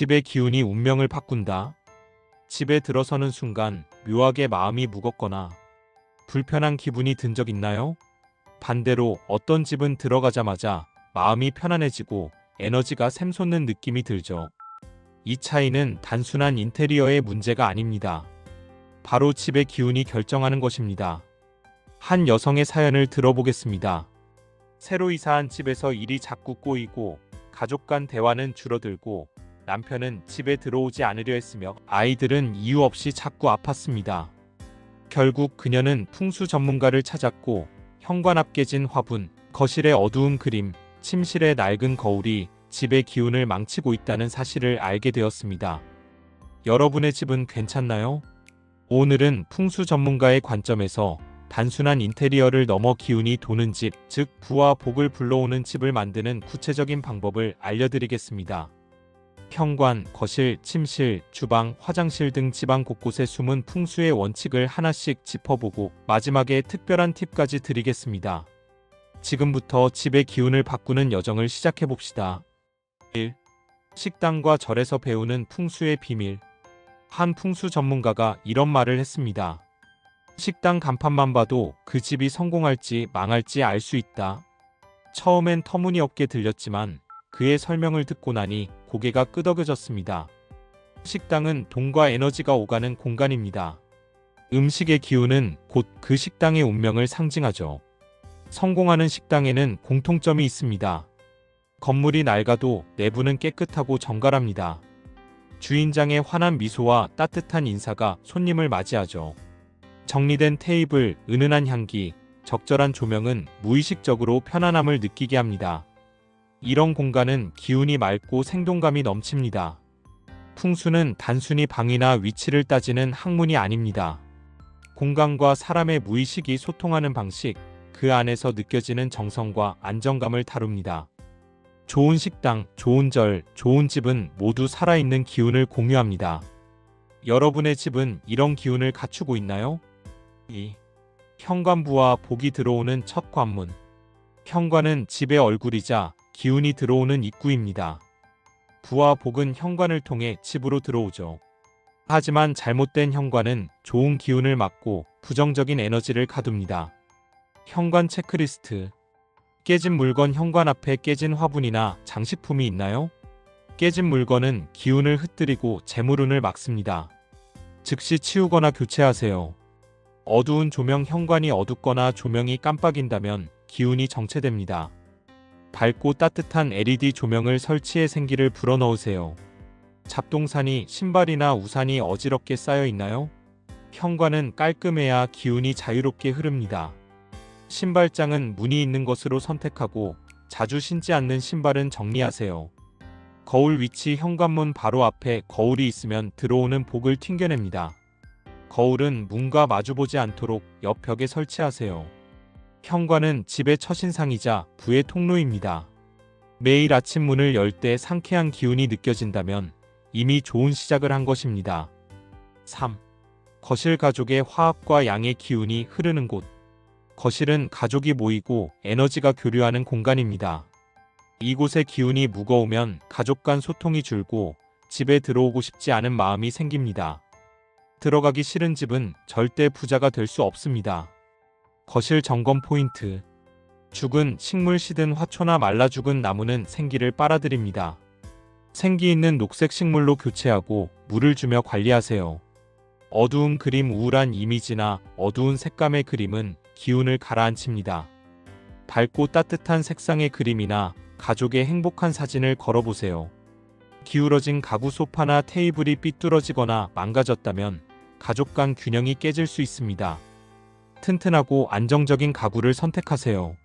집의 기운이 운명을 바꾼다. 집에 들어서는 순간 묘하게 마음이 무겁거나 불편한 기분이 든 적 있나요? 반대로 어떤 집은 들어가자마자 마음이 편안해지고 에너지가 샘솟는 느낌이 들죠. 이 차이는 단순한 인테리어의 문제가 아닙니다. 바로 집의 기운이 결정하는 것입니다. 한 여성의 사연을 들어보겠습니다. 새로 이사한 집에서 일이 자꾸 꼬이고 가족 간 대화는 줄어들고 남편은 집에 들어오지 않으려 했으며 아이들은 이유 없이 자꾸 아팠습니다. 결국 그녀는 풍수 전문가를 찾았고 현관 앞 깨진 화분, 거실의 어두운 그림, 침실의 낡은 거울이 집의 기운을 망치고 있다는 사실을 알게 되었습니다. 여러분의 집은 괜찮나요? 오늘은 풍수 전문가의 관점에서 단순한 인테리어를 넘어 기운이 도는 집, 즉 부와 복을 불러오는 집을 만드는 구체적인 방법을 알려드리겠습니다. 현관, 거실, 침실, 주방, 화장실 등 집안 곳곳에 숨은 풍수의 원칙을 하나씩 짚어보고 마지막에 특별한 팁까지 드리겠습니다. 지금부터 집의 기운을 바꾸는 여정을 시작해봅시다. 1. 식당과 절에서 배우는 풍수의 비밀. 한 풍수 전문가가 이런 말을 했습니다. 식당 간판만 봐도 그 집이 성공할지 망할지 알 수 있다. 처음엔 터무니없게 들렸지만 그의 설명을 듣고 나니 고개가 끄덕여졌습니다. 식당은 돈과 에너지가 오가는 공간입니다. 음식의 기운은 곧 그 식당의 운명을 상징하죠. 성공하는 식당에는 공통점이 있습니다. 건물이 낡아도 내부는 깨끗하고 정갈합니다. 주인장의 환한 미소와 따뜻한 인사가 손님을 맞이하죠. 정리된 테이블, 은은한 향기, 적절한 조명은 무의식적으로 편안함을 느끼게 합니다. 이런 공간은 기운이 맑고 생동감이 넘칩니다. 풍수는 단순히 방이나 위치를 따지는 학문이 아닙니다. 공간과 사람의 무의식이 소통하는 방식, 그 안에서 느껴지는 정성과 안정감을 다룹니다. 좋은 식당, 좋은 절, 좋은 집은 모두 살아있는 기운을 공유합니다. 여러분의 집은 이런 기운을 갖추고 있나요? 2. 현관부와 복이 들어오는 첫 관문. 현관은 집의 얼굴이자 기운이 들어오는 입구입니다. 부와 복은 현관을 통해 집으로 들어오죠. 하지만 잘못된 현관은 좋은 기운을 막고 부정적인 에너지를 가둡니다. 현관 체크리스트. 깨진 물건. 현관 앞에 깨진 화분이나 장식품이 있나요? 깨진 물건은 기운을 흩뜨리고 재물운을 막습니다. 즉시 치우거나 교체하세요. 어두운 조명. 현관이 어둡거나 조명이 깜빡인다면 기운이 정체됩니다. 밝고 따뜻한 LED 조명을 설치해 생기를 불어넣으세요. 잡동사니, 신발이나 우산이 어지럽게 쌓여 있나요? 현관은 깔끔해야 기운이 자유롭게 흐릅니다. 신발장은 문이 있는 것으로 선택하고 자주 신지 않는 신발은 정리하세요. 거울 위치. 현관문 바로 앞에 거울이 있으면 들어오는 복을 튕겨냅니다. 거울은 문과 마주보지 않도록 옆 벽에 설치하세요. 현관은 집의 첫인상이자 부의 통로입니다. 매일 아침 문을 열 때 상쾌한 기운이 느껴진다면 이미 좋은 시작을 한 것입니다. 3. 거실. 가족의 화합과 양의 기운이 흐르는 곳. 거실은 가족이 모이고 에너지가 교류하는 공간입니다. 이곳의 기운이 무거우면 가족 간 소통이 줄고 집에 들어오고 싶지 않은 마음이 생깁니다. 들어가기 싫은 집은 절대 부자가 될 수 없습니다. 거실 점검 포인트. 죽은 식물. 시든 화초나 말라 죽은 나무는 생기를 빨아들입니다. 생기 있는 녹색 식물로 교체하고 물을 주며 관리하세요. 어두운 그림. 우울한 이미지나 어두운 색감의 그림은 기운을 가라앉힙니다. 밝고 따뜻한 색상의 그림이나 가족의 행복한 사진을 걸어보세요. 기울어진 가구. 소파나 테이블이 삐뚤어지거나 망가졌다면 가족 간 균형이 깨질 수 있습니다. 튼튼하고 안정적인 가구를 선택하세요.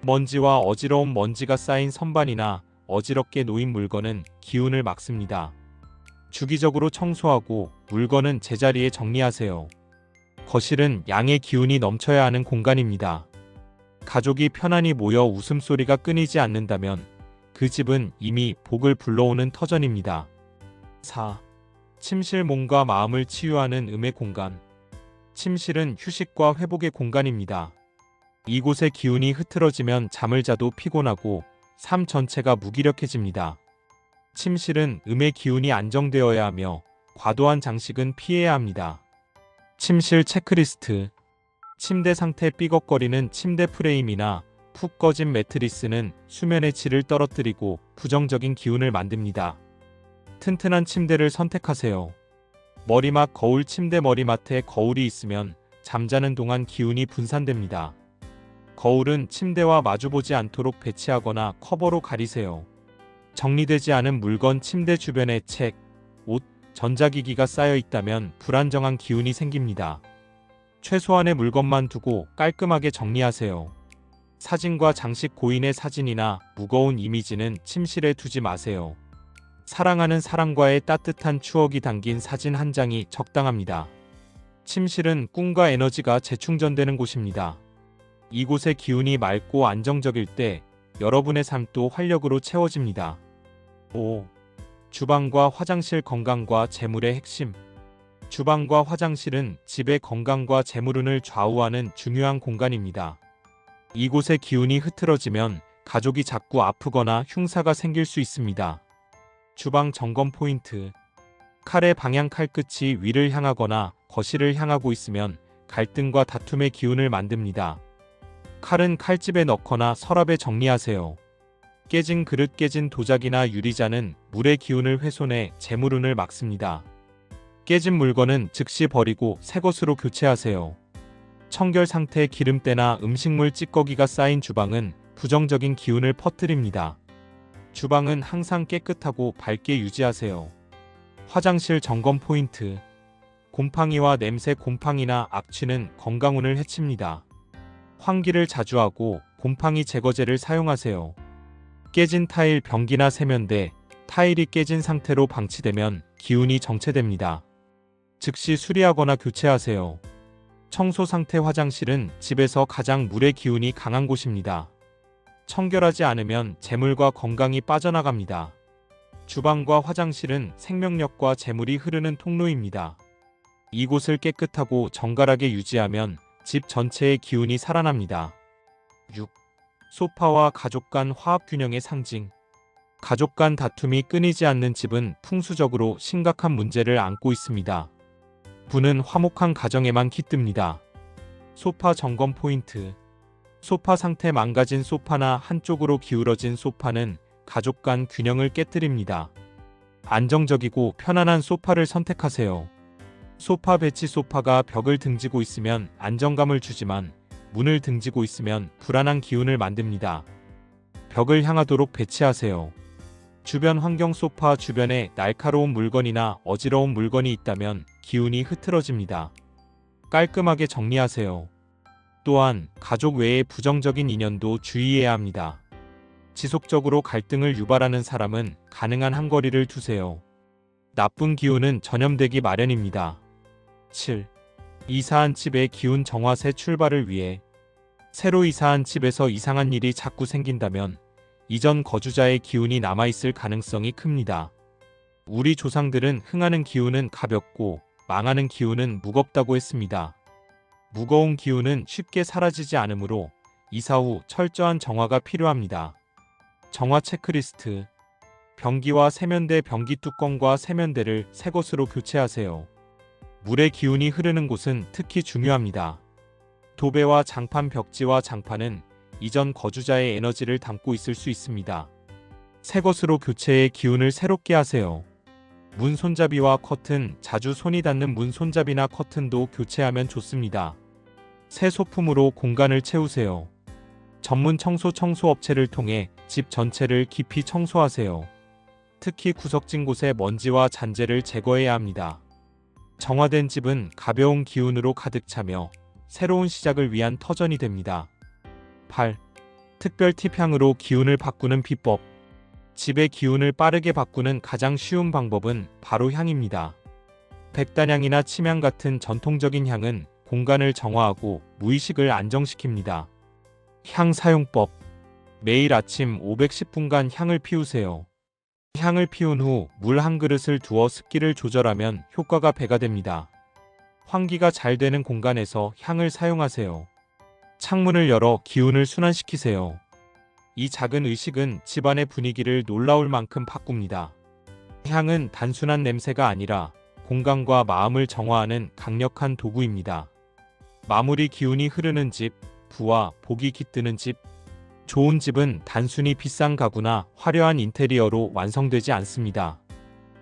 먼지와 어지러운. 먼지가 쌓인 선반이나 어지럽게 놓인 물건은 기운을 막습니다. 주기적으로 청소하고 물건은 제자리에 정리하세요. 거실은 양의 기운이 넘쳐야 하는 공간입니다. 가족이 편안히 모여 웃음소리가 끊이지 않는다면 그 집은 이미 복을 불러오는 터전입니다. 4. 침실. 몸과 마음을 치유하는 음의 공간. 침실은 휴식과 회복의 공간입니다. 이곳의 기운이 흐트러지면 잠을 자도 피곤하고 삶 전체가 무기력해집니다. 침실은 음의 기운이 안정되어야 하며 과도한 장식은 피해야 합니다. 침실 체크리스트. 침대 상태. 삐걱거리는 침대 프레임이나 푹 꺼진 매트리스는 수면의 질을 떨어뜨리고 부정적인 기운을 만듭니다. 튼튼한 침대를 선택하세요. 머리맡 거울. 침대 머리맡에 거울이 있으면 잠자는 동안 기운이 분산됩니다. 거울은 침대와 마주보지 않도록 배치하거나 커버로 가리세요. 정리되지 않은 물건. 침대 주변에 책, 옷, 전자기기가 쌓여 있다면 불안정한 기운이 생깁니다. 최소한의 물건만 두고 깔끔하게 정리하세요. 사진과 장식. 고인의 사진이나 무거운 이미지는 침실에 두지 마세요. 사랑하는 사람과의 따뜻한 추억이 담긴 사진 한 장이 적당합니다. 침실은 꿈과 에너지가 재충전되는 곳입니다. 이곳의 기운이 맑고 안정적일 때 여러분의 삶도 활력으로 채워집니다. 5. 주방과 화장실. 건강과 재물의 핵심. 주방과 화장실은 집의 건강과 재물운을 좌우하는 중요한 공간입니다. 이곳의 기운이 흐트러지면 가족이 자꾸 아프거나 흉사가 생길 수 있습니다. 주방 점검 포인트. 칼의 방향. 칼끝이 위를 향하거나 거실을 향하고 있으면 갈등과 다툼의 기운을 만듭니다. 칼은 칼집에 넣거나 서랍에 정리하세요. 깨진 그릇. 깨진 도자기나 유리잔은 물의 기운을 훼손해 재물운을 막습니다. 깨진 물건은 즉시 버리고 새 것으로 교체하세요. 청결 상태. 기름때나 음식물 찌꺼기가 쌓인 주방은 부정적인 기운을 퍼뜨립니다. 주방은 항상 깨끗하고 밝게 유지하세요. 화장실 점검 포인트. 곰팡이와 냄새. 곰팡이나 악취는 건강운을 해칩니다. 환기를 자주 하고 곰팡이 제거제를 사용하세요. 깨진 타일. 변기나 세면대, 타일이 깨진 상태로 방치되면 기운이 정체됩니다. 즉시 수리하거나 교체하세요. 청소 상태. 화장실은 집에서 가장 물의 기운이 강한 곳입니다. 청결하지 않으면 재물과 건강이 빠져나갑니다. 주방과 화장실은 생명력과 재물이 흐르는 통로입니다. 이곳을 깨끗하고 정갈하게 유지하면 집 전체의 기운이 살아납니다. 6. 소파와 가족 간 화합. 균형의 상징. 가족 간 다툼이 끊이지 않는 집은 풍수적으로 심각한 문제를 안고 있습니다. 부는 화목한 가정에만 깃듭니다. 소파 점검 포인트. 소파 상태. 망가진 소파나 한쪽으로 기울어진 소파는 가족 간 균형을 깨뜨립니다. 안정적이고 편안한 소파를 선택하세요. 소파 배치. 소파가 벽을 등지고 있으면 안정감을 주지만 문을 등지고 있으면 불안한 기운을 만듭니다. 벽을 향하도록 배치하세요. 주변 환경. 소파 주변에 날카로운 물건이나 어지러운 물건이 있다면 기운이 흐트러집니다. 깔끔하게 정리하세요. 또한 가족 외의 부정적인 인연도 주의해야 합니다. 지속적으로 갈등을 유발하는 사람은 가능한 한 거리를 두세요. 나쁜 기운은 전염되기 마련입니다. 7. 이사한 집의 기운 정화. 새 출발을 위해. 새로 이사한 집에서 이상한 일이 자꾸 생긴다면 이전 거주자의 기운이 남아있을 가능성이 큽니다. 우리 조상들은 흥하는 기운은 가볍고 망하는 기운은 무겁다고 했습니다. 무거운 기운은 쉽게 사라지지 않으므로 이사 후 철저한 정화가 필요합니다. 정화 체크리스트. 변기와 세면대. 변기 뚜껑과 세면대를 새 것으로 교체하세요. 물의 기운이 흐르는 곳은 특히 중요합니다. 도배와 장판. 벽지와 장판은 이전 거주자의 에너지를 담고 있을 수 있습니다. 새 것으로 교체해 기운을 새롭게 하세요. 문 손잡이와 커튼. 자주 손이 닿는 문 손잡이나 커튼도 교체하면 좋습니다. 새 소품으로 공간을 채우세요. 전문 청소 업체를 통해 집 전체를 깊이 청소하세요. 특히 구석진 곳의 먼지와 잔재를 제거해야 합니다. 정화된 집은 가벼운 기운으로 가득 차며 새로운 시작을 위한 터전이 됩니다. 8. 특별 팁. 향으로 기운을 바꾸는 비법. 집의 기운을 빠르게 바꾸는 가장 쉬운 방법은 바로 향입니다. 백단향이나 침향 같은 전통적인 향은 공간을 정화하고 무의식을 안정시킵니다. 향 사용법. 매일 아침 510분간 향을 피우세요. 향을 피운 후 물 한 그릇을 두어 습기를 조절하면 효과가 배가 됩니다. 환기가 잘 되는 공간에서 향을 사용하세요. 창문을 열어 기운을 순환시키세요. 이 작은 의식은 집안의 분위기를 놀라울 만큼 바꿉니다. 향은 단순한 냄새가 아니라 공간과 마음을 정화하는 강력한 도구입니다. 마무리 기운이 흐르는 집, 부와 복이 깃드는 집. 좋은 집은 단순히 비싼 가구나 화려한 인테리어로 완성되지 않습니다.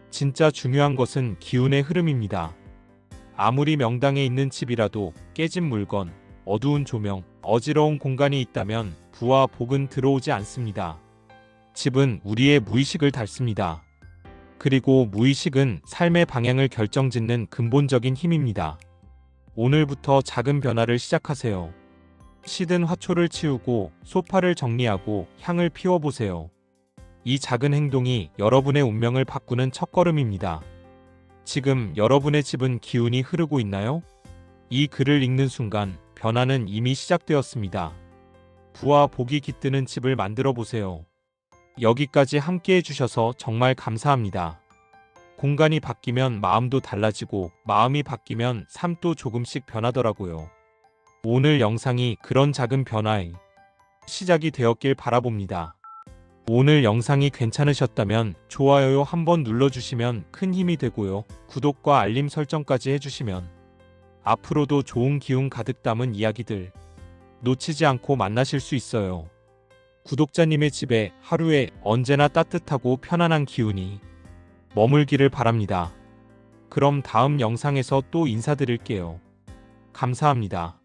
진짜 중요한 것은 기운의 흐름입니다. 아무리 명당에 있는 집이라도 깨진 물건, 어두운 조명, 어지러운 공간이 있다면 부와 복은 들어오지 않습니다. 집은 우리의 무의식을 닳습니다. 그리고 무의식은 삶의 방향을 결정짓는 근본적인 힘입니다. 오늘부터 작은 변화를 시작하세요. 시든 화초를 치우고 소파를 정리하고 향을 피워보세요. 이 작은 행동이 여러분의 운명을 바꾸는 첫걸음입니다. 지금 여러분의 집은 기운이 흐르고 있나요? 이 글을 읽는 순간 변화는 이미 시작되었습니다. 부와 복이 깃드는 집을 만들어 보세요. 여기까지 함께 해주셔서 정말 감사합니다. 공간이 바뀌면 마음도 달라지고 마음이 바뀌면 삶도 조금씩 변하더라고요. 오늘 영상이 그런 작은 변화의 시작이 되었길 바라봅니다. 오늘 영상이 괜찮으셨다면 좋아요 한번 눌러주시면 큰 힘이 되고요. 구독과 알림 설정까지 해주시면 앞으로도 좋은 기운 가득 담은 이야기들 놓치지 않고 만나실 수 있어요. 구독자님의 집에 하루에 언제나 따뜻하고 편안한 기운이 머물기를 바랍니다. 그럼 다음 영상에서 또 인사드릴게요. 감사합니다.